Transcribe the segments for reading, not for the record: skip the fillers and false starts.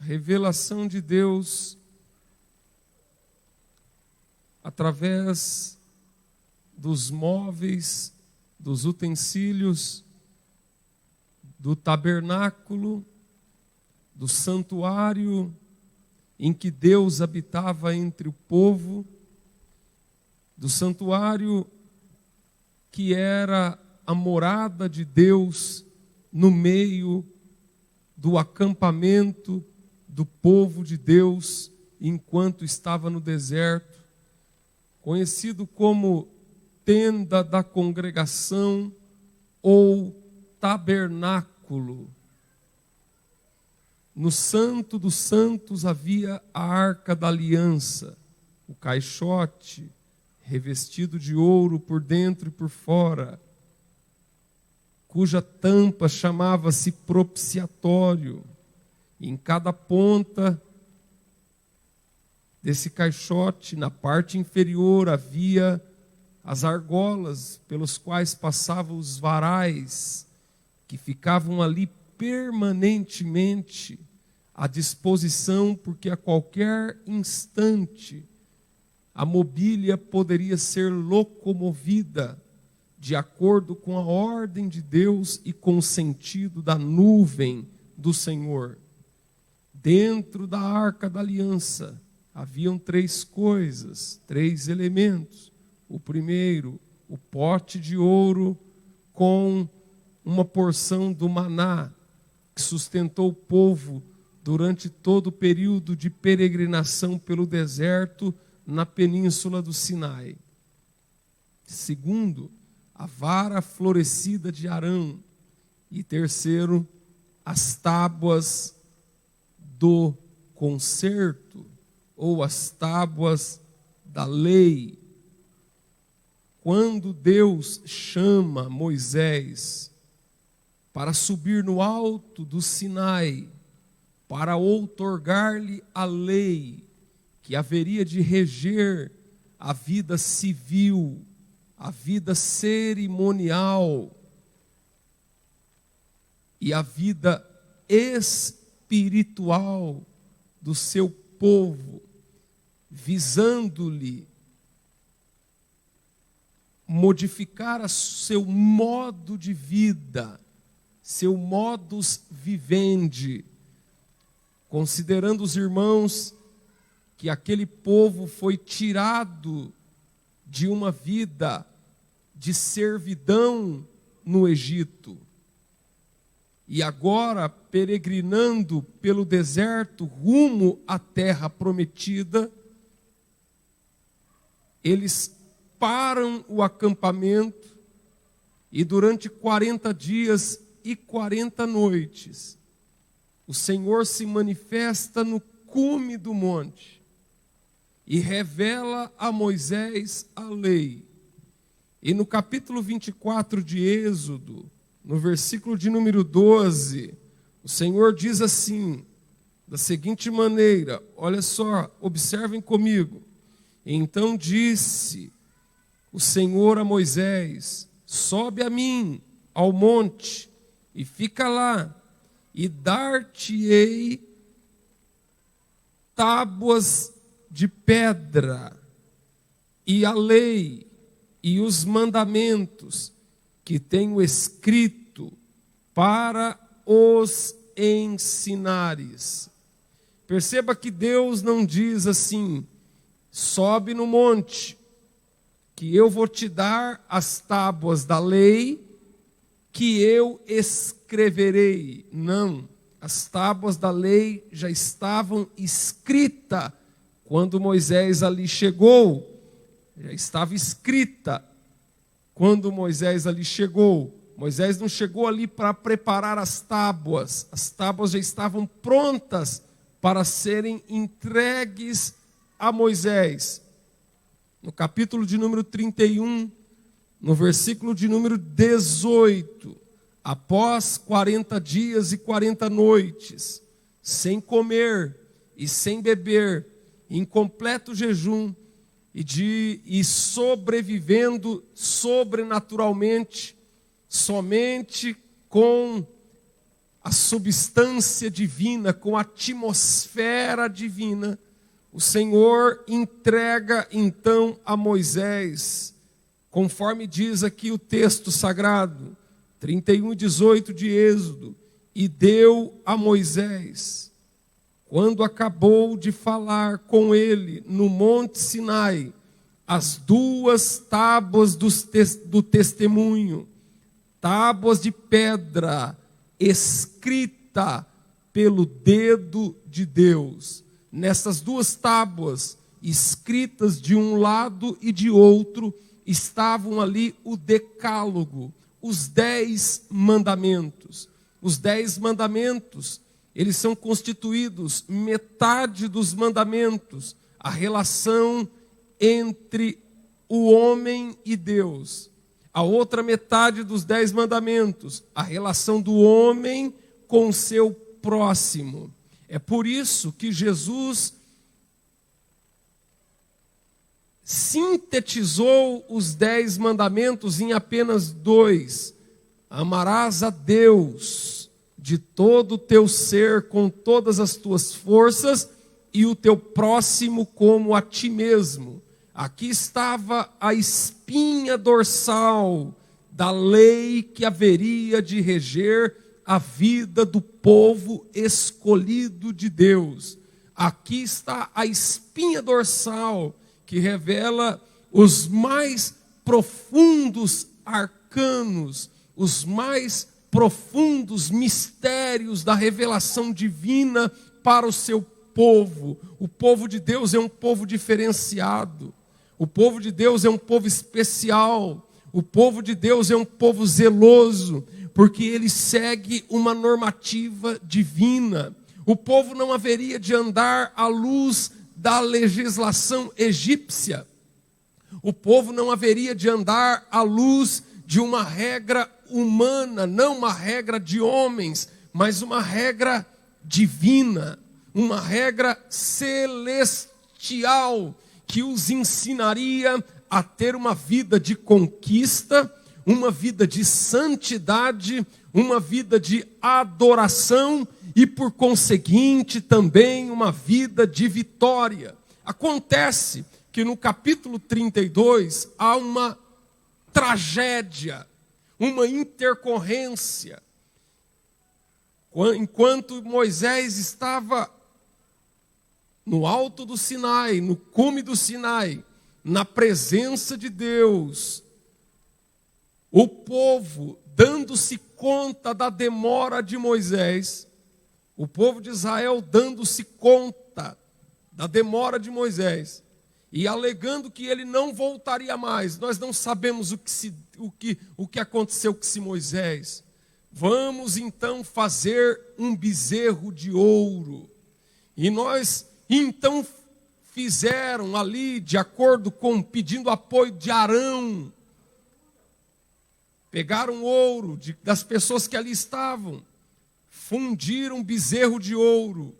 revelação de Deus através dos móveis, dos utensílios, do tabernáculo, do santuário em que Deus habitava entre o povo, do santuário que era a morada de Deus no meio do acampamento do povo de Deus enquanto estava no deserto, conhecido como tenda da congregação ou tabernáculo. No Santo dos Santos havia a Arca da Aliança, o caixote, revestido de ouro por dentro e por fora, cuja tampa chamava-se propiciatório. E em cada ponta desse caixote, na parte inferior, havia as argolas pelos quais passavam os varais, que ficavam ali permanentemente à disposição, porque a qualquer instante a mobília poderia ser locomovida de acordo com a ordem de Deus e com o sentido da nuvem do Senhor. Dentro da Arca da Aliança haviam 3 coisas, 3 elementos. O primeiro, o pote de ouro com uma porção do maná que sustentou o povo durante todo o período de peregrinação pelo deserto na península do Sinai. Segundo, a vara florescida de Arão. E terceiro, as tábuas do concerto, ou as tábuas da lei. Quando Deus chama Moisés para subir no alto do Sinai, para outorgar-lhe a lei que haveria de reger a vida civil, a vida cerimonial e a vida espiritual do seu povo, visando-lhe modificar seu modo de vida, seu modus vivendi, considerando os irmãos que aquele povo foi tirado de uma vida de servidão no Egito. E agora, peregrinando pelo deserto rumo à terra prometida, eles param o acampamento e durante 40 dias e 40 noites, o Senhor se manifesta no cume do monte e revela a Moisés a lei. E no capítulo 24 de Êxodo, no versículo de número 12, o Senhor diz assim, da seguinte maneira, olha só, observem comigo. Então disse o Senhor a Moisés: sobe a mim ao monte e fica lá, e dar-te-ei tábuas de pedra, e a lei, e os mandamentos que tenho escrito para os ensinares. Perceba que Deus não diz assim: sobe no monte, que eu vou te dar as tábuas da lei que eu escreverei. Não, as tábuas da lei já estavam escritas quando Moisés ali chegou. Já estava escrita quando Moisés ali chegou. Moisés não chegou ali para preparar as tábuas já estavam prontas para serem entregues a Moisés. No capítulo de número 31, no versículo de número 18, após 40 dias e 40 noites, sem comer e sem beber, em completo jejum, e sobrevivendo sobrenaturalmente, somente com a substância divina, com a atmosfera divina, o Senhor entrega então a Moisés, conforme diz aqui o texto sagrado, 31:18 de Êxodo, e deu a Moisés, quando acabou de falar com ele no Monte Sinai, as 2 tábuas do testemunho, tábuas de pedra, escrita pelo dedo de Deus. Nessas 2 tábuas, escritas de um lado e de outro, estavam ali o decálogo, os 10 mandamentos. Os 10 mandamentos, eles são constituídos, metade dos mandamentos, a relação entre o homem e Deus. A outra metade dos 10 mandamentos, a relação do homem com o seu próximo. É por isso que Jesus sintetizou os 10 mandamentos em apenas 2. Amarás a Deus de todo o teu ser, com todas as tuas forças, e o teu próximo como a ti mesmo. Aqui estava a espinha dorsal da lei que haveria de reger a vida do povo escolhido de Deus. Aqui está a espinha dorsal que revela os mais profundos arcanos, os mais profundos mistérios da revelação divina para o seu povo. O povo de Deus é um povo diferenciado. O povo de Deus é um povo especial. O povo de Deus é um povo zeloso, porque ele segue uma normativa divina. O povo não haveria de andar à luz da legislação egípcia. O povo não haveria de andar à luz de uma regra humana, não uma regra de homens, mas uma regra divina, uma regra celestial, que os ensinaria a ter uma vida de conquista, uma vida de santidade, uma vida de adoração e, por conseguinte, também uma vida de vitória. Acontece que no capítulo 32 há uma tragédia, uma intercorrência. Enquanto Moisés estava no alto do Sinai, no cume do Sinai, na presença de Deus, o povo, dando-se conta da demora de Moisés, o povo de Israel dando-se conta da demora de Moisés, e alegando que ele não voltaria mais. Nós não sabemos o que aconteceu com esse Moisés. Vamos então fazer um bezerro de ouro. E então fizeram ali, de acordo com pedindo apoio de Arão, pegaram ouro das pessoas que ali estavam, fundiram um bezerro de ouro.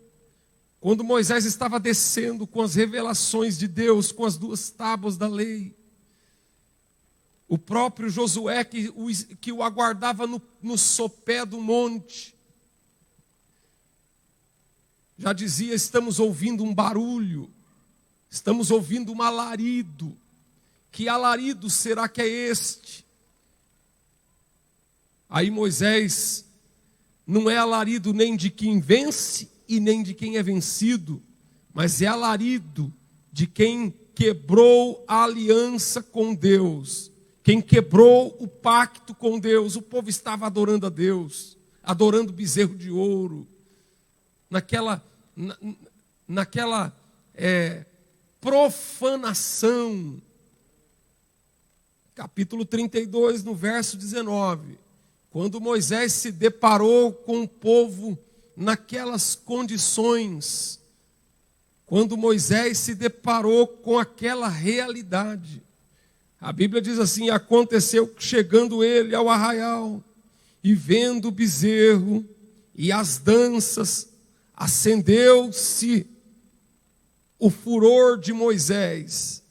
Quando Moisés estava descendo com as revelações de Deus, com as 2 tábuas da lei, o próprio Josué que o aguardava no sopé do monte, já dizia: estamos ouvindo um barulho, estamos ouvindo um alarido. Que alarido será que é este? Aí Moisés, não é alarido nem de quem vence e nem de quem é vencido, mas é alarido de quem quebrou a aliança com Deus, quem quebrou o pacto com Deus. O povo estava adorando a Deus, adorando o bezerro de ouro, naquela profanação. Capítulo 32, no verso 19, quando Moisés se deparou com o povo naquelas condições, quando Moisés se deparou com aquela realidade, a Bíblia diz assim: aconteceu que, chegando ele ao arraial e vendo o bezerro e as danças, acendeu-se o furor de Moisés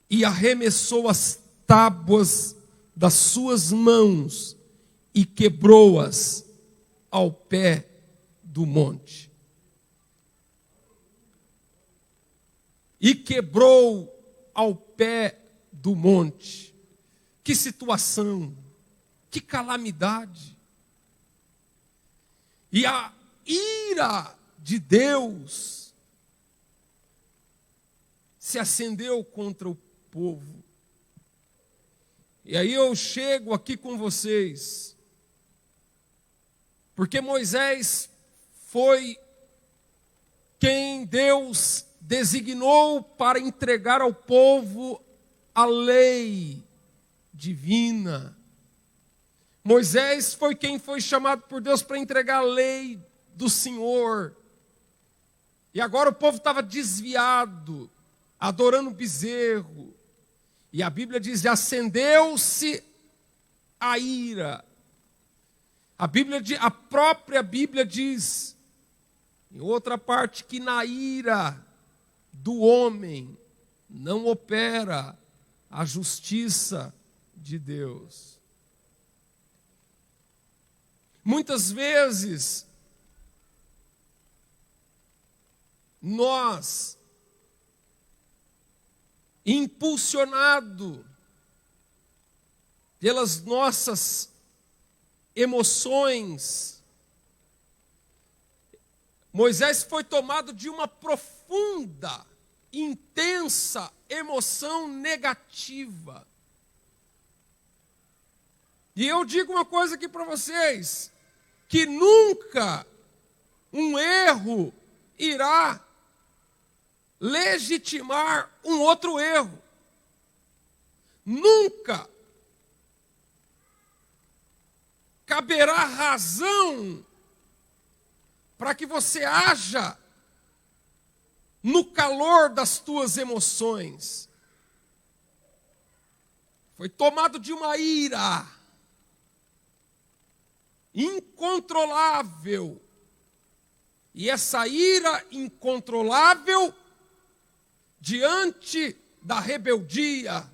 e arremessou as tábuas das suas mãos e quebrou-as. ao pé do monte. E quebrou ao pé do monte. Que situação, que calamidade. E a ira de Deus se acendeu contra o povo. E aí eu chego aqui com vocês, porque Moisés foi quem Deus designou para entregar ao povo a lei divina. Moisés foi quem foi chamado por Deus para entregar a lei do Senhor. E agora o povo estava desviado, adorando bezerro. E a Bíblia diz: acendeu-se a ira. A própria Bíblia diz, em outra parte, que na ira do homem não opera a justiça de Deus. Muitas vezes, nós, impulsionado pelas nossas emoções, Moisés foi tomado de uma profunda, intensa emoção negativa. E eu digo uma coisa aqui para vocês, que nunca um erro irá legitimar um outro erro. Nunca caberá razão para que você haja no calor das tuas emoções. Foi tomado de uma ira incontrolável. E essa ira incontrolável, diante da rebeldia,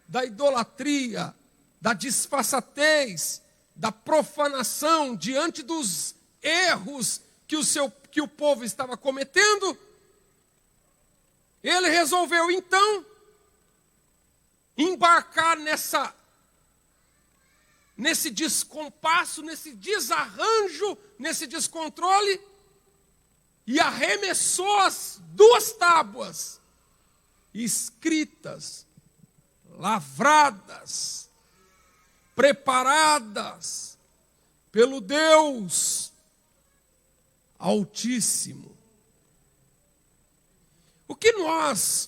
da idolatria, da disfarçatez, da profanação, diante dos erros que o povo estava cometendo, ele resolveu então embarcar nesse descompasso, nesse desarranjo, nesse descontrole, e arremessou as 2 tábuas escritas, lavradas, preparadas pelo Deus Altíssimo. O que nós,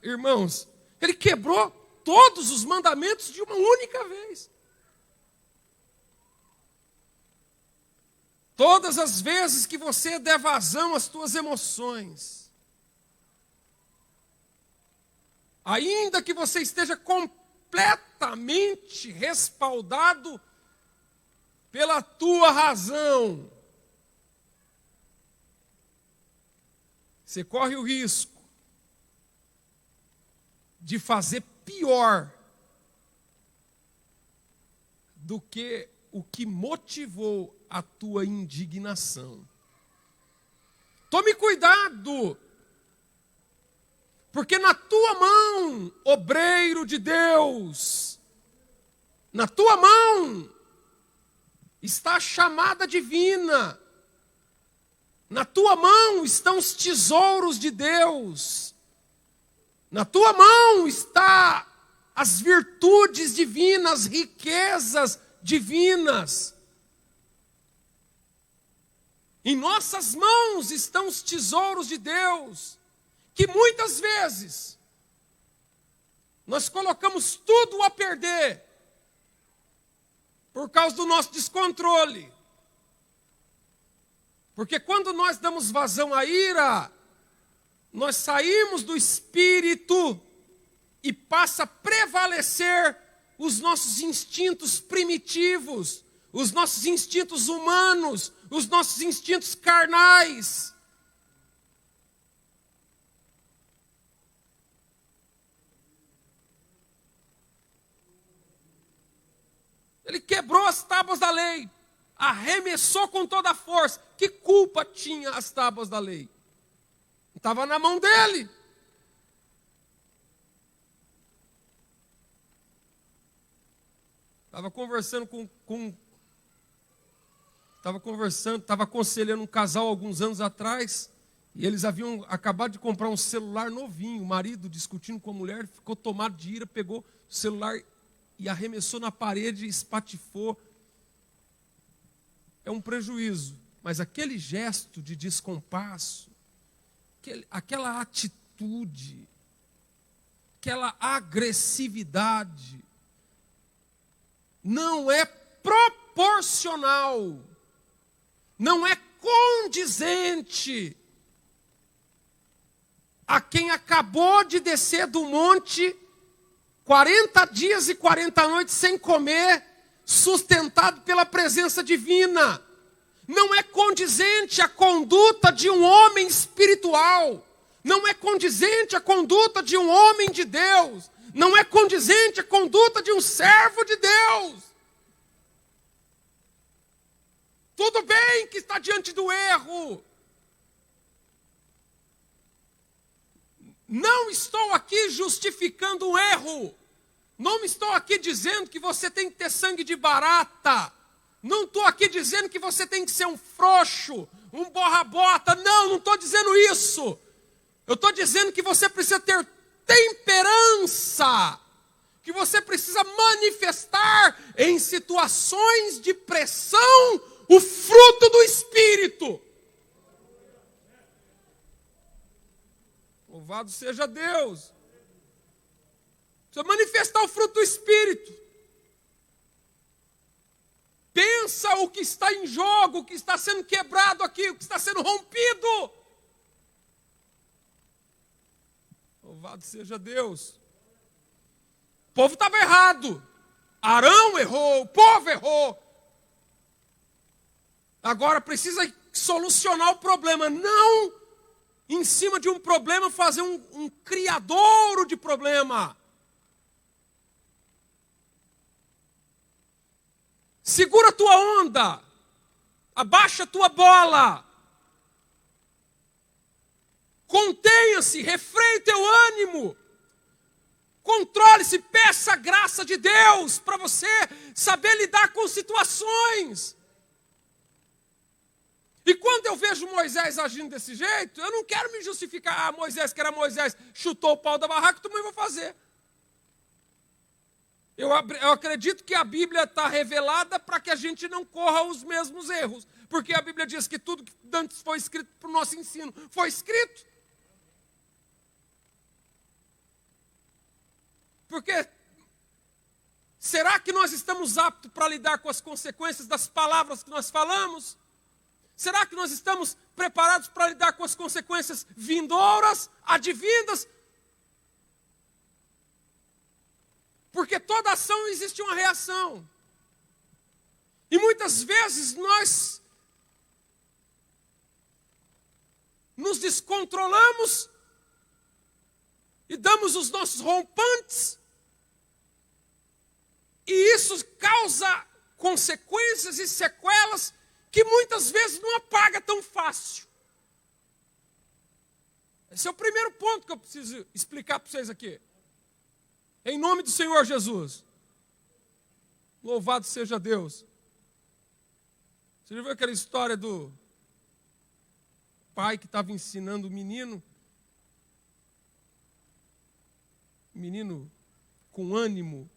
irmãos, ele quebrou todos os mandamentos de uma única vez. Todas as vezes que você der vazão às tuas emoções, ainda que você esteja completamente respaldado pela tua razão, você corre o risco de fazer pior do que o que motivou a tua indignação. Tome cuidado, porque na tua mão, obreiro de Deus, na tua mão está a chamada divina, na tua mão estão os tesouros de Deus, na tua mão está as virtudes divinas, riquezas divinas. Em nossas mãos estão os tesouros de Deus, que muitas vezes nós colocamos tudo a perder por causa do nosso descontrole. Porque quando nós damos vazão à ira, nós saímos do espírito e passa a prevalecer os nossos instintos primitivos, os nossos instintos humanos, os nossos instintos carnais. Ele quebrou as tábuas da lei. arremessou com toda a força. Que culpa tinha as tábuas da lei? Estava na mão dele. Estava aconselhando um casal alguns anos atrás, e eles haviam acabado de comprar um celular novinho. O marido, discutindo com a mulher, ficou tomado de ira, pegou o celular e arremessou na parede, espatifou. É um prejuízo, mas aquele gesto de descompasso, aquela atitude, aquela agressividade, não é proporcional, não é condizente a quem acabou de descer do monte 40 dias e 40 noites sem comer, sustentado pela presença divina. Não é condizente a conduta de um homem espiritual, não é condizente a conduta de um homem de Deus, não é condizente a conduta de um servo de Deus. Tudo bem que está diante do erro. Não estou aqui justificando o erro. Não estou aqui dizendo que você tem que ter sangue de barata. Não estou aqui dizendo que você tem que ser um frouxo, um borra-bota. Não estou dizendo isso. Eu estou dizendo que você precisa ter temperança, que você precisa manifestar em situações de pressão o fruto do Espírito. Louvado seja Deus. Precisa manifestar o fruto do Espírito. Pensa o que está em jogo, o que está sendo quebrado aqui, o que está sendo rompido. Louvado seja Deus. O povo estava errado. Arão errou, o povo errou. Agora precisa solucionar o problema. Não em cima de um problema fazer um criadouro de problema. Segura a tua onda. Abaixa a tua bola. Contenha-se, refreie o teu ânimo. Controle-se, peça a graça de Deus para você saber lidar com situações. E quando eu vejo Moisés agindo desse jeito, eu não quero me justificar. Ah, Moisés, que era Moisés, chutou o pau da barraca, eu também vou fazer. Eu acredito que a Bíblia está revelada para que a gente não corra os mesmos erros. Porque a Bíblia diz que tudo que antes foi escrito para o nosso ensino foi escrito. Porque será que nós estamos aptos para lidar com as consequências das palavras que nós falamos? Será que nós estamos preparados para lidar com as consequências vindouras, advindas? Porque toda ação existe uma reação. E muitas vezes nós nos descontrolamos e damos os nossos rompantes. E isso causa consequências e sequelas que muitas vezes não apaga tão fácil. Esse é o primeiro ponto que eu preciso explicar para vocês aqui. Em nome do Senhor Jesus. Louvado seja Deus. Você já viu aquela história do pai que estava ensinando o menino? O menino com ânimo,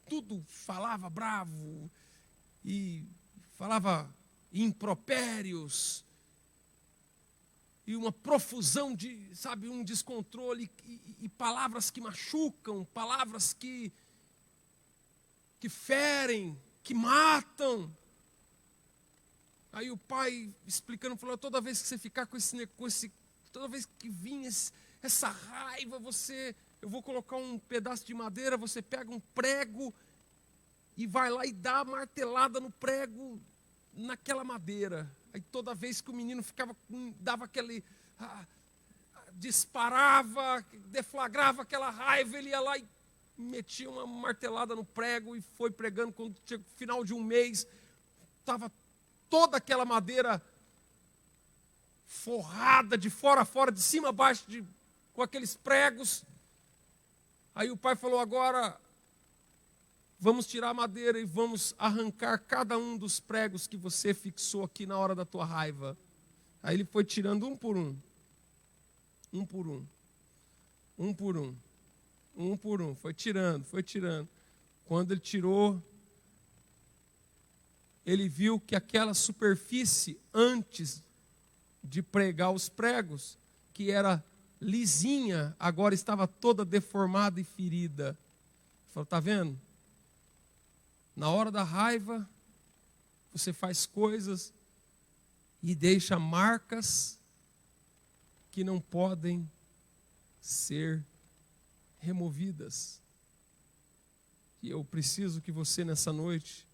tudo falava bravo e falava impropérios e uma profusão de, um descontrole e palavras que machucam, palavras que ferem, que matam. Aí o pai explicando, falou, toda vez que você ficar com esse toda vez que vir essa raiva, eu vou colocar um pedaço de madeira, você pega um prego e vai lá e dá a martelada no prego, naquela madeira. Aí toda vez que o menino dava aquele, disparava, deflagrava aquela raiva, ele ia lá e metia uma martelada no prego e foi pregando. Quando chegou no final de um mês, estava toda aquela madeira forrada de fora a fora, de cima a baixo, com aqueles pregos. Aí o pai falou: agora vamos tirar a madeira e vamos arrancar cada um dos pregos que você fixou aqui na hora da tua raiva. Aí ele foi tirando um por um. Foi tirando. Quando ele tirou, ele viu que aquela superfície, antes de pregar os pregos, que era lisinha, agora estava toda deformada e ferida. Ele falou: está vendo? Na hora da raiva, você faz coisas e deixa marcas que não podem ser removidas. E eu preciso que você, nessa noite,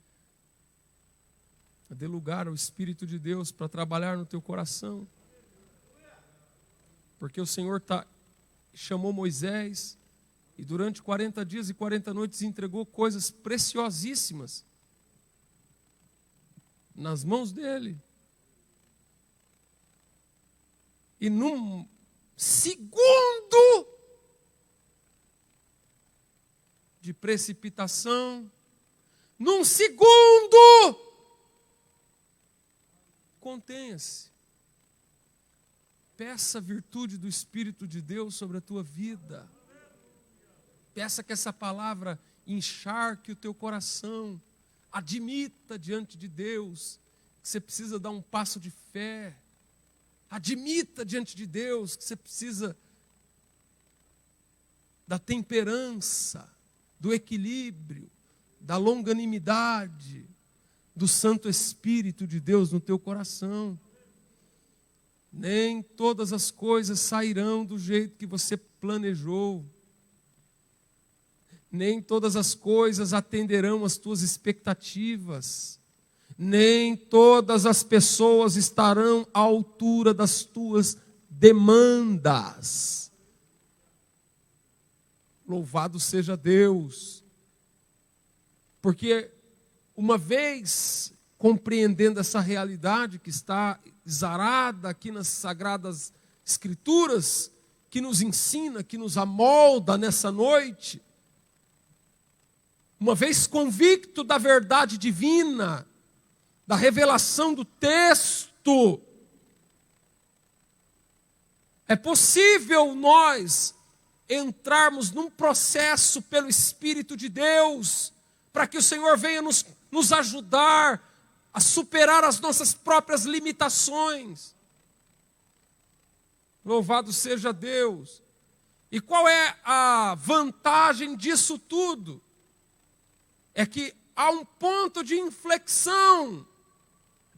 dê lugar ao Espírito de Deus para trabalhar no teu coração. Porque o Senhor chamou Moisés e durante 40 dias e 40 noites entregou coisas preciosíssimas nas mãos dele. E num segundo de precipitação, num segundo, contenha-se. Peça a virtude do Espírito de Deus sobre a tua vida. Peça que essa palavra encharque o teu coração. Admita diante de Deus que você precisa dar um passo de fé. Admita diante de Deus que você precisa da temperança, do equilíbrio, da longanimidade, do Santo Espírito de Deus no teu coração. Nem todas as coisas sairão do jeito que você planejou. Nem todas as coisas atenderão às tuas expectativas. Nem todas as pessoas estarão à altura das tuas demandas. Louvado seja Deus. Porque uma vez compreendendo essa realidade que está exarada aqui nas Sagradas Escrituras, que nos ensina, que nos amolda nessa noite, uma vez convicto da verdade divina, da revelação do texto, é possível nós entrarmos num processo pelo Espírito de Deus, para que o Senhor venha nos ajudar a superar as nossas próprias limitações. Louvado seja Deus. E qual é a vantagem disso tudo? É que há um ponto de inflexão,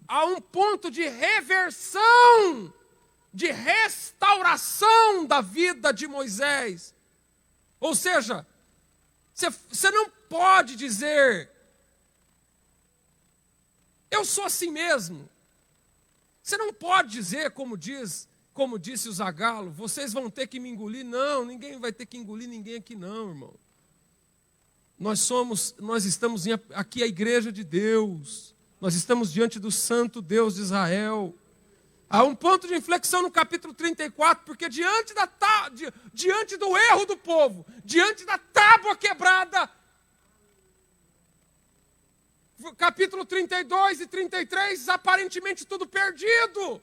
há um ponto de reversão, de restauração da vida de Moisés. Ou seja, você não pode dizer: eu sou assim mesmo. Você não pode dizer, como disse o Zagalo, vocês vão ter que me engolir. Não, ninguém vai ter que engolir ninguém aqui não, irmão. Nós estamos aqui a igreja de Deus. Nós estamos diante do santo Deus de Israel. Há um ponto de inflexão no capítulo 34, porque diante do erro do povo, diante da tábua quebrada, capítulo 32 e 33, aparentemente tudo perdido,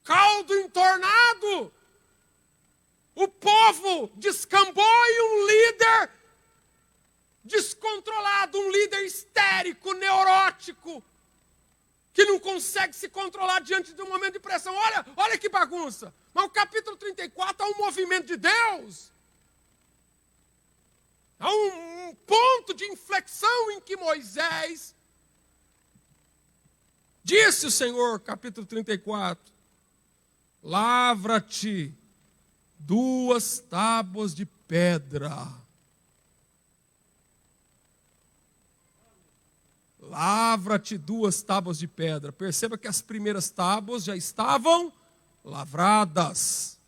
caldo entornado, o povo descambou e um líder descontrolado, um líder histérico, neurótico, que não consegue se controlar diante de um momento de pressão. Olha que bagunça. Mas o capítulo 34 há um movimento de Deus. Há um ponto de inflexão em que Moisés disse o Senhor, capítulo 34, lavra-te 2 tábuas de pedra. Lavra-te 2 tábuas de pedra. Perceba que as primeiras tábuas já estavam lavradas.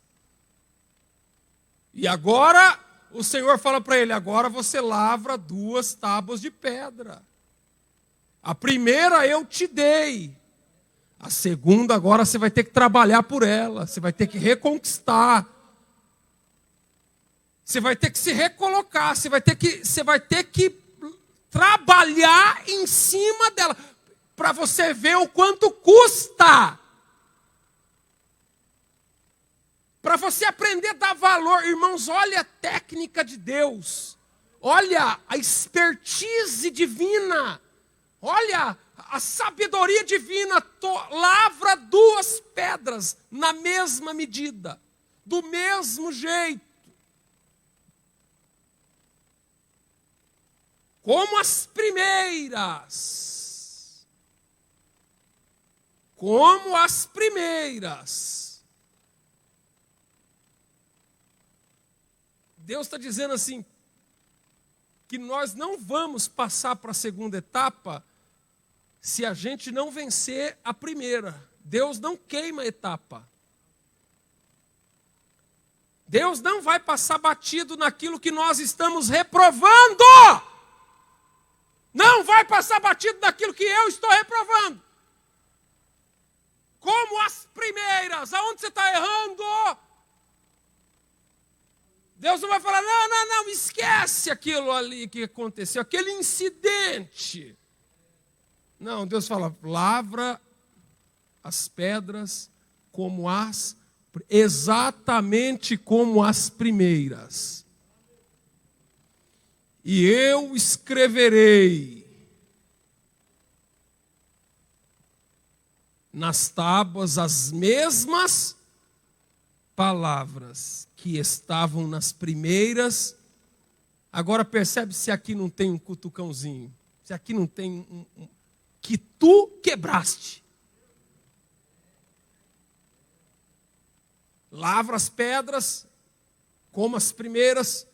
E agora o Senhor fala para ele: agora você lavra 2 tábuas de pedra. A primeira eu te dei. A segunda agora você vai ter que trabalhar por ela. Você vai ter que reconquistar. Você vai ter que se recolocar. Você vai ter que trabalhar em cima dela. Para você ver o quanto custa. Para você aprender a dar valor. Irmãos, olha a técnica de Deus. Olha a expertise divina. Olha a sabedoria divina. Lavra duas pedras na mesma medida. Do mesmo jeito. Como as primeiras. Como as primeiras. Deus está dizendo assim, que nós não vamos passar para a segunda etapa se a gente não vencer a primeira. Deus não queima a etapa. Deus não vai passar batido naquilo que nós estamos reprovando. Não vai passar batido naquilo que eu estou reprovando. Como as primeiras, aonde você está errando? Deus não vai falar, não, esquece aquilo ali que aconteceu, aquele incidente. Não, Deus fala, lavra as pedras exatamente como as primeiras. E eu escreverei nas tábuas as mesmas palavras que estavam nas primeiras. Agora percebe se aqui não tem um cutucãozinho. Se aqui não tem que tu quebraste. Lavra as pedras como as primeiras.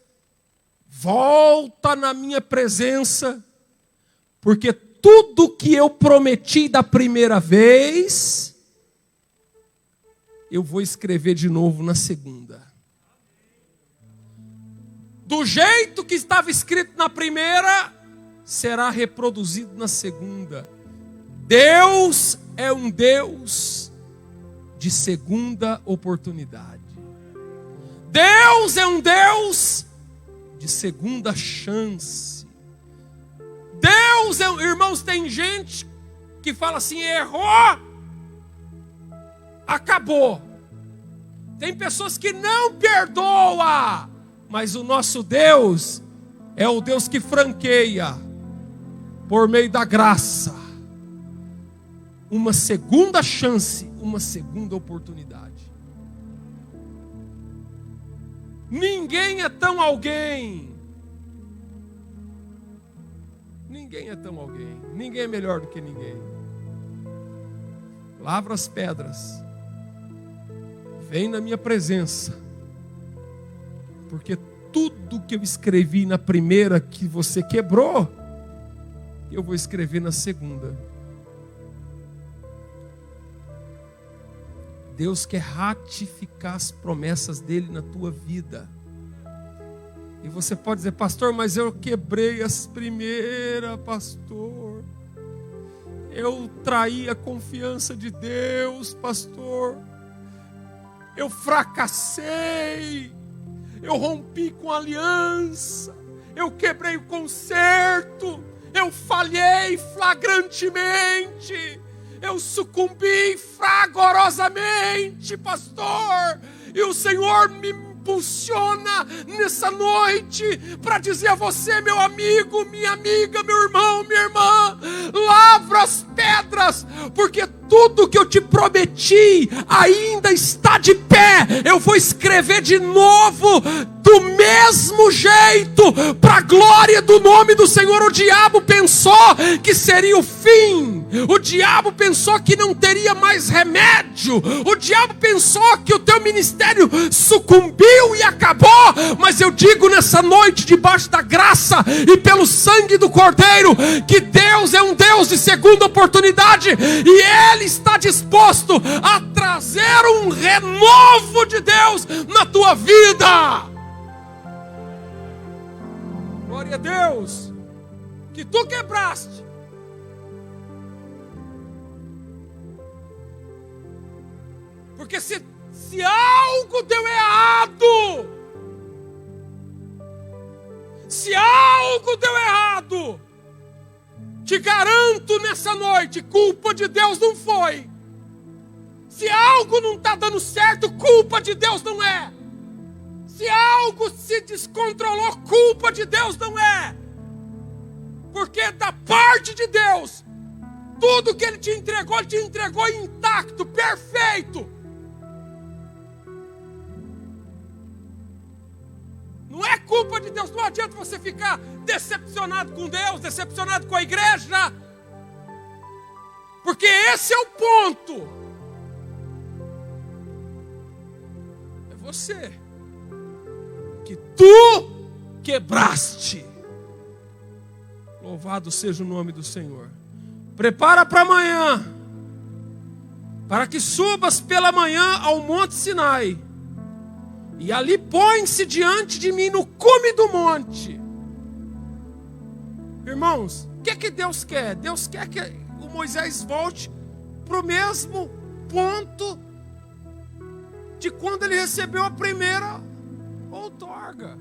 Volta na minha presença. Porque tudo que eu prometi da primeira vez, eu vou escrever de novo na segunda. Do jeito que estava escrito na primeira, será reproduzido na segunda. Deus é um Deus de segunda oportunidade. Deus é um Deus de segunda chance. Deus é, irmãos, tem gente que fala assim, errou, acabou. Tem pessoas que não perdoam. Mas o nosso Deus é o Deus que franqueia, por meio da graça, uma segunda chance, uma segunda oportunidade. Ninguém é tão alguém. Ninguém é tão alguém. Ninguém é melhor do que ninguém. Lavra as pedras. Vem na minha presença. Porque tudo que eu escrevi na primeira que você quebrou, eu vou escrever na segunda. Deus quer ratificar as promessas dele na tua vida. E você pode dizer, pastor, mas eu quebrei as primeiras, pastor. Eu traí a confiança de Deus, pastor. Eu fracassei. Eu rompi com a aliança, eu quebrei o concerto, eu falhei flagrantemente, eu sucumbi fragorosamente, pastor, e o Senhor me impulsiona nessa noite para dizer a você, meu amigo, minha amiga, meu irmão, minha irmã, lavra as pedras, porque tudo que eu te prometi ainda está de pé. Eu vou escrever de novo, do mesmo jeito, para a glória do nome do Senhor. O diabo pensou que seria o fim. O diabo pensou que não teria mais remédio. O diabo pensou que o teu ministério sucumbiu e acabou. Mas eu digo nessa noite, debaixo da graça e pelo sangue do Cordeiro, que Deus é um Deus de segunda oportunidade, e Ele está disposto a trazer um renovo de Deus na tua vida. Glória a Deus, que tu quebraste, Porque se algo deu errado, te garanto nessa noite, culpa de Deus não foi. Se algo não está dando certo, culpa de Deus não é. Se algo se descontrolou, culpa de Deus não é. Porque da parte de Deus, tudo que Ele te entregou intacto, perfeito. Não é culpa de Deus, não adianta você ficar decepcionado com Deus, decepcionado com a igreja. Porque esse é o ponto. É você que tu quebraste. Louvado seja o nome do Senhor. Prepara para amanhã, para que subas pela manhã ao Monte Sinai, e ali põe-se diante de mim no cume do monte. Irmãos, o que Deus quer? Deus quer que o Moisés volte para o mesmo ponto de quando ele recebeu a primeira outorga.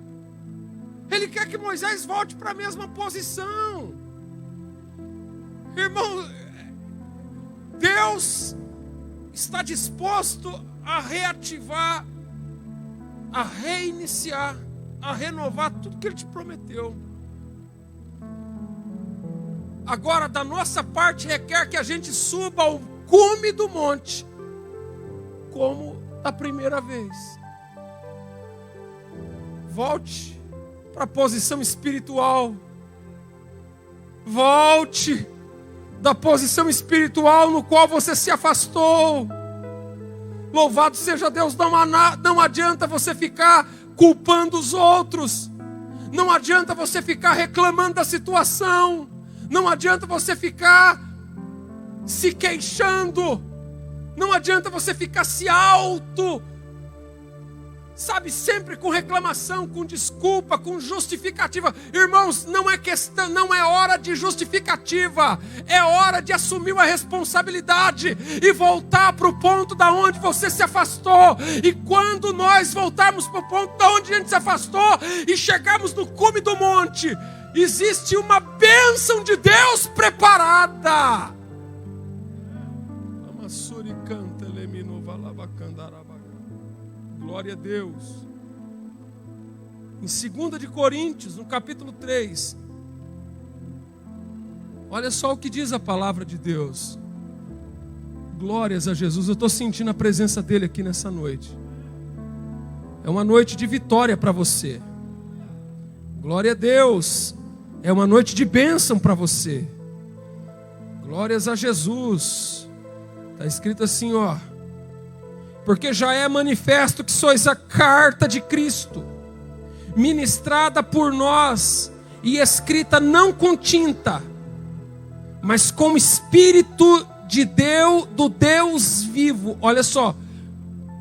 Ele quer que Moisés volte para a mesma posição. Irmão, Deus está disposto a reativar, a reiniciar, a renovar tudo que Ele te prometeu. Agora, da nossa parte, requer que a gente suba ao cume do monte, como da primeira vez. Volte para a posição espiritual. Volte da posição espiritual no qual você se afastou. Louvado seja Deus. Não adianta você ficar culpando os outros. Não adianta você ficar reclamando da situação. Não adianta você ficar se queixando. Não adianta você ficar sempre com reclamação, com desculpa, com justificativa. Irmãos, não é hora de justificativa. É hora de assumir uma responsabilidade e voltar para o ponto da onde você se afastou. E quando nós voltarmos para o ponto da onde a gente se afastou e chegarmos no cume do monte, existe uma bênção de Deus preparada. Glória a Deus. Em 2 de Coríntios, no capítulo 3, olha só o que diz a palavra de Deus. Glórias a Jesus. Eu estou sentindo a presença dele aqui nessa noite. É uma noite de vitória para você. Glória a Deus. É uma noite de bênção para você. Glórias a Jesus. Está escrito assim, ó: porque já é manifesto que sois a carta de Cristo, ministrada por nós e escrita não com tinta, mas com o Espírito de Deus, do Deus vivo. Olha só,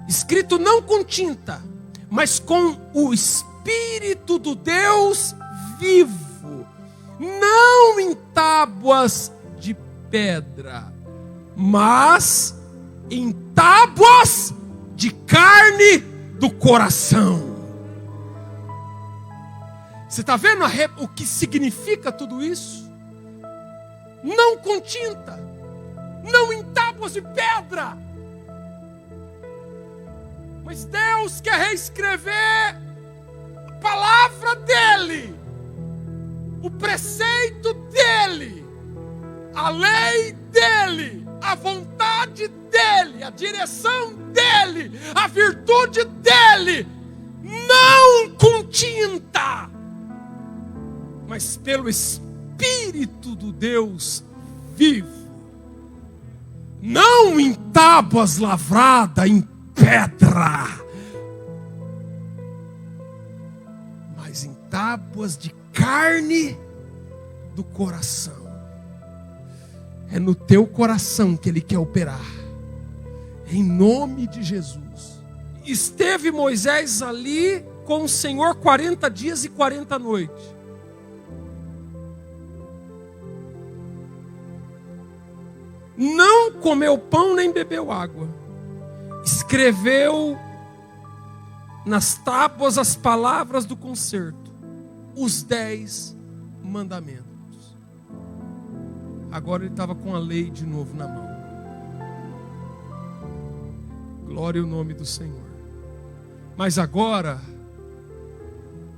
escrito não com tinta, mas com o Espírito do Deus vivo, não em tábuas de pedra, mas em tábuas de carne do coração. Você está vendo o que significa tudo isso? Não com tinta, não em tábuas de pedra, mas Deus quer reescrever a palavra dEle, o preceito dEle, a lei dEle, a vontade dEle, a direção dEle, a virtude dEle, não com tinta, mas pelo Espírito do Deus vivo, não em tábuas lavradas em pedra, mas em tábuas de carne do coração. É no teu coração que Ele quer operar, em nome de Jesus. Esteve Moisés ali com o Senhor 40 dias e 40 noites. Não comeu pão nem bebeu água. escreveu nas tábuas as palavras do concerto, os 10 mandamentos. Agora ele estava com a lei de novo na mão. Glória ao nome do Senhor. Mas agora,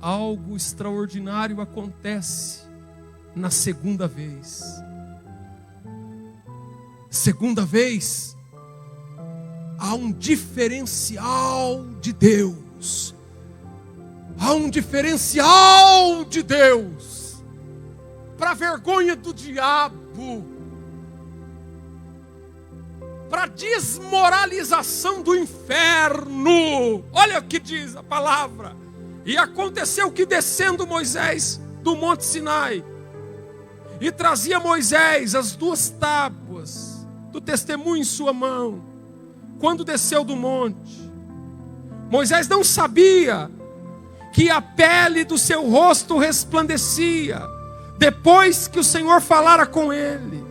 algo extraordinário acontece na segunda vez. Segunda vez, há um diferencial de Deus. Há um diferencial de Deus. Para a vergonha do diabo, para a desmoralização do inferno. Olha o que diz a palavra. E aconteceu que, descendo Moisés do monte Sinai, e trazia Moisés as 2 tábuas do testemunho em sua mão, quando desceu do monte, Moisés não sabia que a pele do seu rosto resplandecia, depois que o Senhor falara com ele.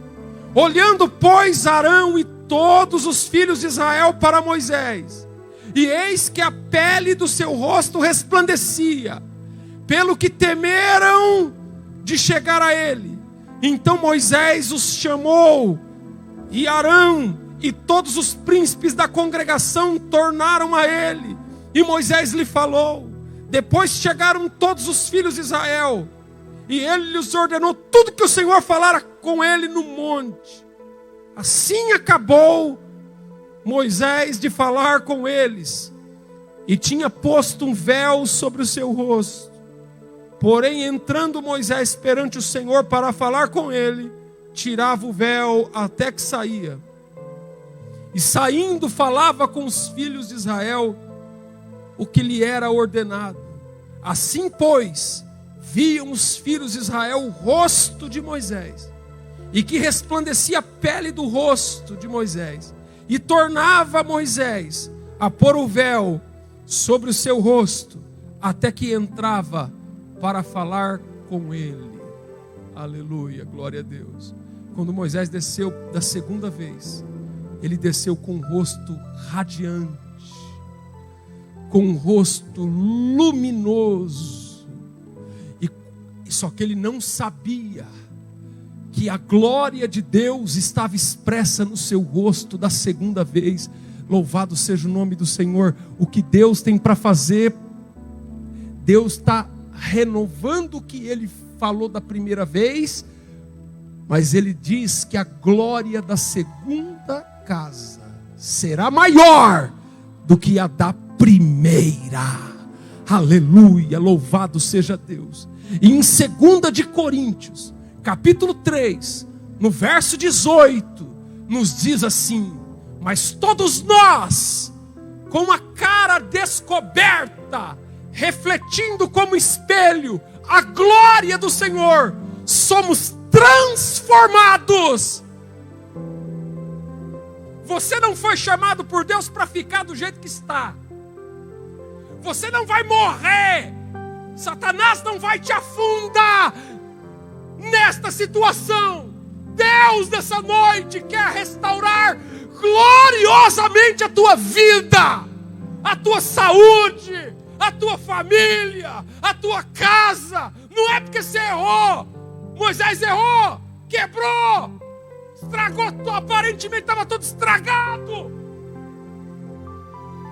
Olhando, pois, Arão e todos os filhos de Israel para Moisés, e eis que a pele do seu rosto resplandecia, pelo que temeram de chegar a ele. Então Moisés os chamou, e Arão e todos os príncipes da congregação tornaram a ele, e Moisés lhe falou. Depois chegaram todos os filhos de Israel, e ele lhes ordenou tudo que o Senhor falara com ele no monte. Assim acabou Moisés de falar com eles, e tinha posto um véu sobre o seu rosto. Porém, entrando Moisés perante o Senhor para falar com ele, tirava o véu até que saía. E saindo falava com os filhos de Israel o que lhe era ordenado. Assim, pois, viam os filhos de Israel o rosto de Moisés, e que resplandecia a pele do rosto de Moisés. E tornava Moisés a pôr o véu sobre o seu rosto, até que entrava para falar com ele. Aleluia, glória a Deus. Quando Moisés desceu da segunda vez, ele desceu com o rosto radiante, com um rosto luminoso, e só que ele não sabia que a glória de Deus estava expressa no seu rosto da segunda vez. Louvado seja o nome do Senhor. O que Deus tem para fazer, Deus está renovando o que ele falou da primeira vez, mas ele diz que a glória da segunda casa será maior do que a da primeira. Aleluia, louvado seja Deus. E em 2 de Coríntios, capítulo 3, no verso 18, nos diz assim: mas todos nós, com a cara descoberta, refletindo como espelho a glória do Senhor, somos transformados. Você não foi chamado por Deus para ficar do jeito que está. Você não vai morrer. Satanás não vai te afundar nesta situação. Deus nessa noite quer restaurar gloriosamente a tua vida, a tua saúde, a tua família, a tua casa. Não é porque você errou. Moisés errou, quebrou, estragou, aparentemente estava todo estragado,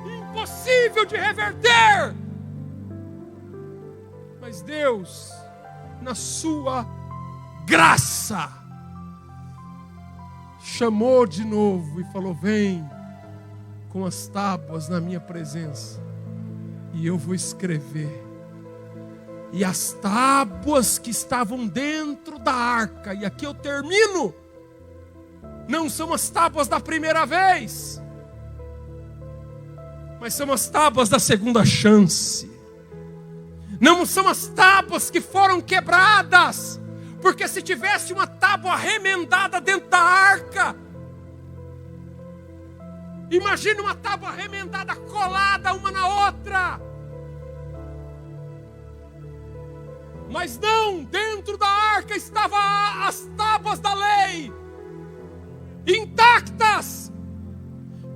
impossível de reverter. Mas Deus, na sua graça, chamou de novo e falou: vem com as tábuas na minha presença, e eu vou escrever. E as tábuas que estavam dentro da arca, e aqui eu termino, não são as tábuas da primeira vez, mas são as tábuas da segunda chance. Não são as tábuas que foram quebradas, porque se tivesse uma tábua remendada dentro da arca, imagine uma tábua remendada colada uma na outra. Mas não, dentro da arca estavam as tábuas da lei, intactas,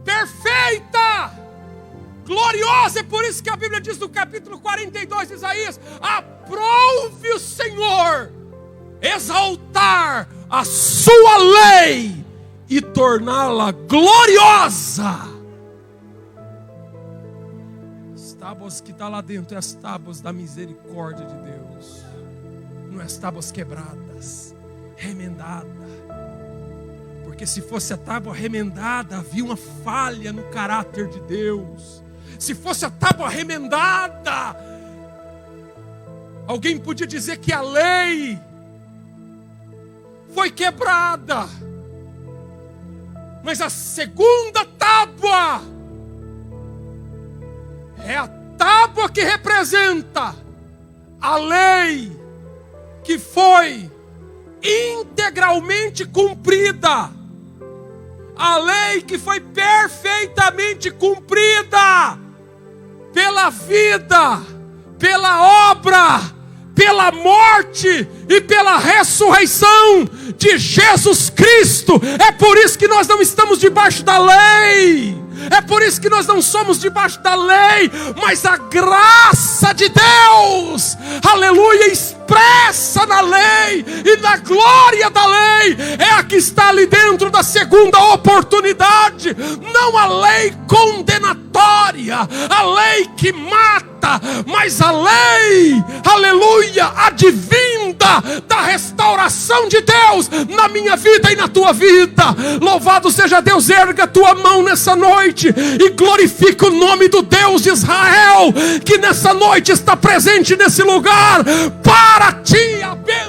perfeitas. gloriosa. É por isso que a Bíblia diz no capítulo 42 de Isaías: aprove o Senhor exaltar a sua lei e torná-la gloriosa. As tábuas que está lá dentro é as tábuas da misericórdia de Deus, não é as tábuas quebradas, remendadas. Porque se fosse a tábua remendada, havia uma falha no caráter de Deus. Se fosse a tábua remendada, alguém podia dizer que a lei foi quebrada. Mas a segunda tábua é a tábua que representa a lei que foi integralmente cumprida. A lei que foi perfeitamente cumprida pela vida, pela obra, pela morte e pela ressurreição de Jesus Cristo. É por isso que nós não estamos debaixo da lei. É por isso que nós não somos debaixo da lei, mas a graça de Deus, aleluia, expressa na lei e na glória da lei, é a que está ali dentro da segunda oportunidade. Não a lei condenatória, a lei que mata, mas a lei, aleluia, advinda da restauração de Deus na minha vida e na tua vida. Louvado seja Deus. Erga a tua mão nessa noite e glorifica o nome do Deus de Israel, que nessa noite está presente nesse lugar para te abençoar.